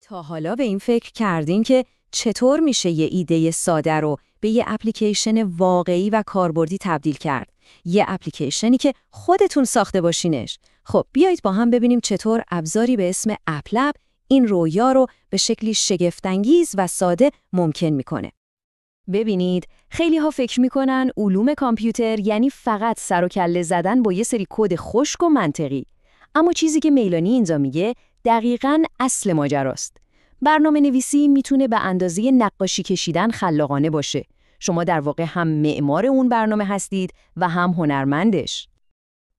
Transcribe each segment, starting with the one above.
تا حالا به این فکر کردین که چطور میشه یه ایده ساده رو به یه اپلیکیشن واقعی و کاربردی تبدیل کرد؟ یه اپلیکیشنی که خودتون ساخته باشینش. خب بیایید با هم ببینیم چطور ابزاری به اسم اپلب این رویا رو به شکلی شگفت‌انگیز و ساده ممکن میکنه. ببینید، خیلی ها فکر میکنن علوم کامپیوتر یعنی فقط سر و کله زدن با یه سری کد خشک و منطقی. اما چیزی که میلانی اینجا میگه دقیقاً اصل ماجراست. برنامه نویسی میتونه به اندازه نقاشی کشیدن خلاقانه باشه. شما در واقع هم معمار اون برنامه هستید و هم هنرمندش.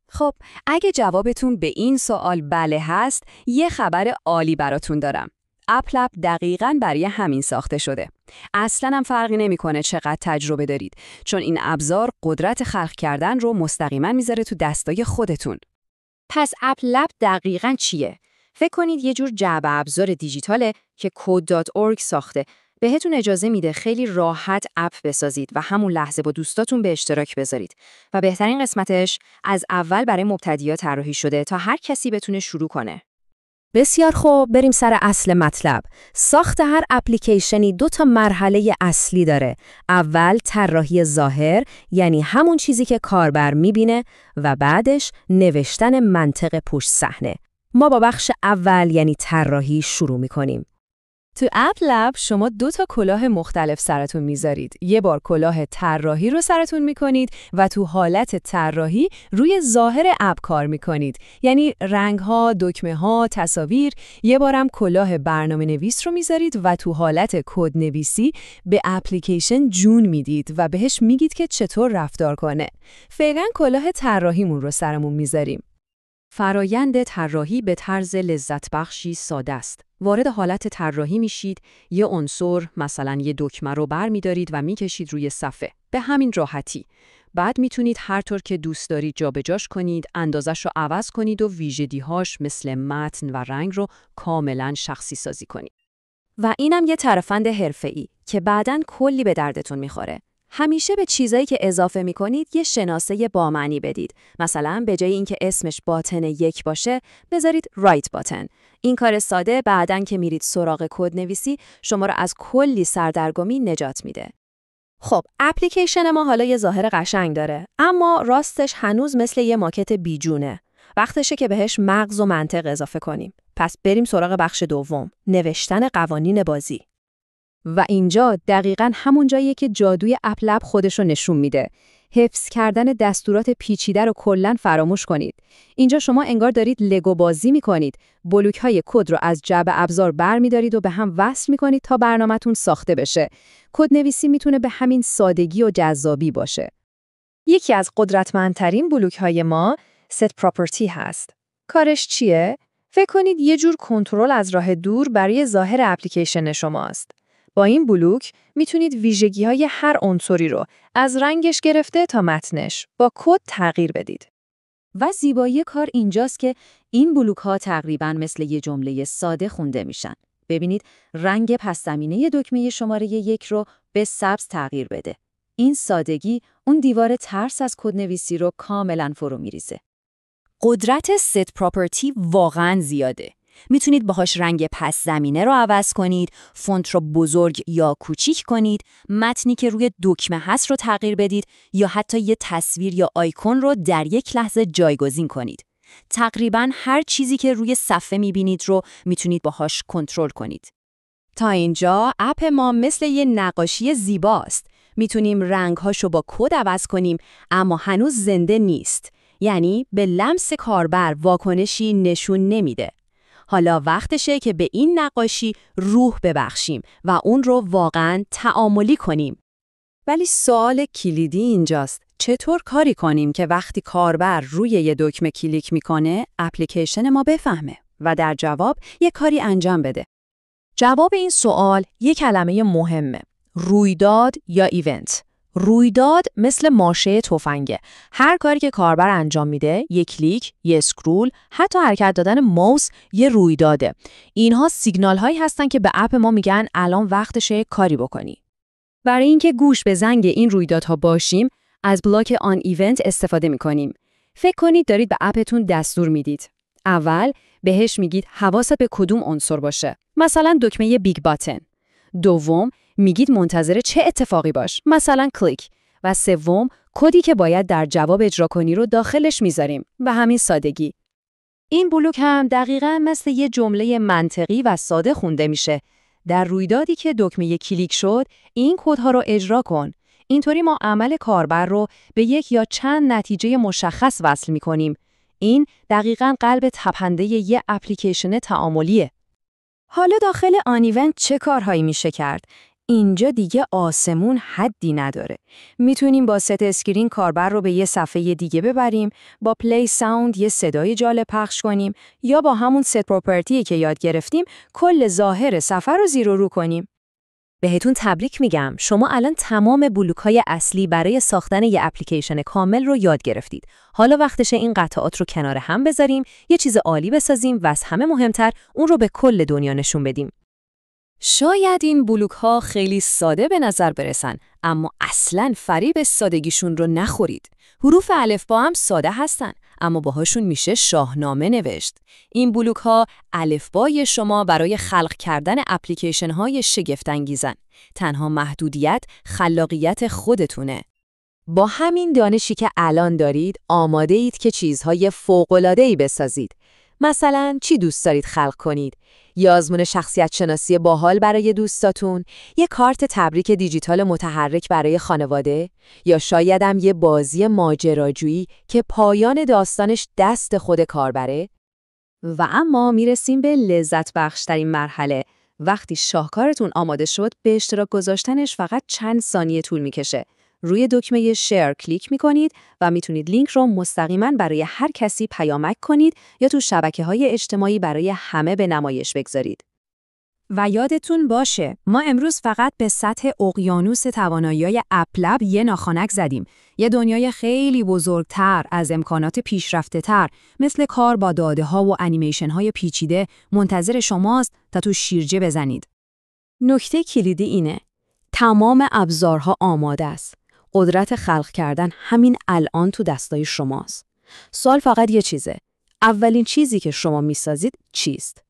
خب، اگه جوابتون به این سوال بله هست، یه خبر عالی براتون دارم. اپلب دقیقاً برای همین ساخته شده. اصلاً هم فرقی نمی‌کنه چقدر تجربه دارید، چون این ابزار قدرت خلق کردن رو مستقیما میذاره تو دستای خودتون. پس اپلب دقیقاً چیه؟ فکر کنید یه جور جعبه ابزار دیجیتاله که code.org ساخته. بهتون اجازه میده خیلی راحت اپ بسازید و همون لحظه با دوستاتون به اشتراک بذارید. و بهترین قسمتش از اول برای مبتدی‌ها طراحی شده تا هر کسی بتونه شروع کنه. بسیار خوب، بریم سر اصل مطلب. ساخت هر اپلیکیشنی 2 مرحله اصلی داره. اول طراحی ظاهر، یعنی همون چیزی که کاربر میبینه، و بعدش نوشتن منطق پشت صحنه. ما با بخش اول یعنی طراحی شروع میکنیم. تو اپلب شما 2 کلاه مختلف سرتون میذارید. یه بار کلاه طراحی رو سرتون میکنید و تو حالت طراحی روی ظاهر اپ کار میکنید. یعنی رنگ‌ها، دکمه‌ها، تصاویر. یه بارم کلاه برنامه‌نویس رو میذارید و تو حالت کدنویسی به اپلیکیشن جون میدید و بهش میگید که چطور رفتار کنه. فعلا کلاه طراحیمون رو سرمون میذاریم. فرایند طراحی به طرز لذت بخشی ساده است. وارد حالت طراحی میشید، یه عنصر، مثلا یه دکمه رو برمی‌دارید و میکشید روی صفحه. به همین راحتی. بعد میتونید هر طور که دوست دارید جابجاش کنید، اندازش رو عوض کنید و ویژگی‌هاش مثل متن و رنگ رو کاملا شخصی سازی کنید. و اینم یه ترفند حرفه‌ای که بعداً کلی به دردتون میخوره. همیشه به چیزایی که اضافه می‌کنید یه شناسه با معنی بدید. مثلا به جای اینکه اسمش باتن 1 باشه، بذارید رایت باتن. این کار ساده بعداً که میرید سراغ کدنویسی شما رو از کلی سردرگمی نجات میده. خب، اپلیکیشن ما حالا یه ظاهر قشنگ داره، اما راستش هنوز مثل یه ماکت بیجونه. وقتشه که بهش مغز و منطق اضافه کنیم. پس بریم سراغ بخش دوم، نوشتن قوانین بازی. و اینجا دقیقاً همون جاییه که جادوی اپلب خودشو نشون میده. حفظ کردن دستورات پیچیده رو کلاً فراموش کنید. اینجا شما انگار دارید لگو بازی میکنید. بلوک‌های کد رو از جعبه ابزار برمی‌دارید و به هم وصل میکنید تا برنامه‌تون ساخته بشه. کدنویسی میتونه به همین سادگی و جذابی باشه. یکی از قدرتمندترین بلوک‌های ما set property هست. کارش چیه؟ فکر کنید یه جور کنترل از راه دور برای ظاهر اپلیکیشن شماست. با این بلوک میتونید ویژگی‌های هر عنصری رو از رنگش گرفته تا متنش با کد تغییر بدید. و زیبایی کار اینجاست که این بلوک‌ها تقریباً مثل یه جمله ساده خونده میشن. ببینید، رنگ پس‌زمینه دکمه شماره 1 رو به سبز تغییر بده. این سادگی اون دیوار ترس از کدنویسی رو کاملاً فرو میریزه. قدرت set property واقعاً زیاده. میتونید باهاش رنگ پس زمینه رو عوض کنید، فونت رو بزرگ یا کوچیک کنید، متنی که روی دکمه هست رو تغییر بدید یا حتی یه تصویر یا آیکون رو در یک لحظه جایگزین کنید. تقریباً هر چیزی که روی صفحه میبینید رو میتونید باهاش کنترل کنید. تا اینجا اپ ما مثل یه نقاشی زیباست. میتونیم رنگ‌هاشو با کد عوض کنیم، اما هنوز زنده نیست. یعنی به لمس کاربر واکنشی نشون نمیده. حالا وقتشه که به این نقاشی روح ببخشیم و اون رو واقعاً تعاملی کنیم. ولی سوال کلیدی اینجاست. چطور کاری کنیم که وقتی کاربر روی یه دکمه کلیک میکنه، اپلیکیشن ما بفهمه و در جواب یه کاری انجام بده؟ جواب این سوال یه کلمه مهمه. رویداد یا ایونت. رویداد مثل ماشه تفنگه. هر کاری که کاربر انجام میده، یه کلیک، یه اسکرول، حتی حرکت دادن ماوس یه رویداده. اینها سیگنال هایی هستن که به اپ ما میگن الان وقتشه کاری بکنی. برای اینکه گوش به زنگ این رویدادها باشیم، از بلاک آن ایونت استفاده میکنیم. فکر کنید دارید به اپتون دستور میدید. اول بهش میگید حواست به کدوم عنصر باشه. مثلا دکمه بیگ باتن. دوم میگید منتظر چه اتفاقی باش. مثلا کلیک. و سوم کدی که باید در جواب اجرا کنی رو داخلش میذاریم. و همین سادگی. این بلوک هم دقیقاً مثل یه جمله منطقی و ساده خونده میشه. در رویدادی که دکمه کلیک شد، این کدها رو اجرا کن. اینطوری ما عمل کاربر رو به یک یا چند نتیجه مشخص وصل می‌کنیم. این دقیقاً قلب تپنده یه اپلیکیشن تعاملیه. حالا داخل آن ایونت چه کارهایی میشه کرد؟ اینجا دیگه آسمون حدی نداره. میتونیم با ست اسکرین کاربر رو به یه صفحه دیگه ببریم، با پلی ساوند یه صدای جالب پخش کنیم یا با همون ست پراپرتی که یاد گرفتیم کل ظاهر صفحه رو زیر و رو کنیم. بهتون تبریک میگم، شما الان تمام بلوک‌های اصلی برای ساختن یه اپلیکیشن کامل رو یاد گرفتید. حالا وقتشه این قطعات رو کنار هم بذاریم، یه چیز عالی بسازیم و از همه مهمتر اون رو به کل دنیا نشون بدیم. شاید این بلوک‌ها خیلی ساده به نظر برسن، اما اصلاً فریب سادگیشون رو نخورید. حروف الفبا هم ساده هستن، اما باهاشون میشه شاهنامه نوشت. این بلوک‌ها الفبای شما برای خلق کردن اپلیکیشن‌های شگفت‌انگیزن. تنها محدودیت خلاقیت خودتونه. با همین دانشی که الان دارید، آماده اید که چیزهای فوق‌العاده‌ای بسازید. مثلا چی دوست دارید خلق کنید؟ یه آزمون شخصیت شناسی باحال برای دوستاتون، یه کارت تبریک دیجیتال متحرک برای خانواده، یا شاید هم یه بازی ماجراجویی که پایان داستانش دست خود کاربره. و اما میرسیم به لذت بخشترین مرحله. وقتی شاهکارتون آماده شد، به اشتراک گذاشتنش فقط چند ثانیه طول میکشه. روی دکمه شیر کلیک میکنید و میتونید لینک رو مستقیما برای هر کسی پیامک کنید یا تو شبکه‌های اجتماعی برای همه به نمایش بگذارید. و یادتون باشه، ما امروز فقط به سطح اقیانوس توانایی‌های اپلب یه ناخنک زدیم. یه دنیای خیلی بزرگتر از امکانات پیشرفته‌تر مثل کار با داده‌ها و انیمیشن‌های پیچیده منتظر شماست تا تو شیرجه بزنید. نکته کلیدی اینه: تمام ابزارها آماده است. قدرت خلق کردن همین الان تو دستای شماست. سوال فقط یه چیزه. اولین چیزی که شما میسازید چیست؟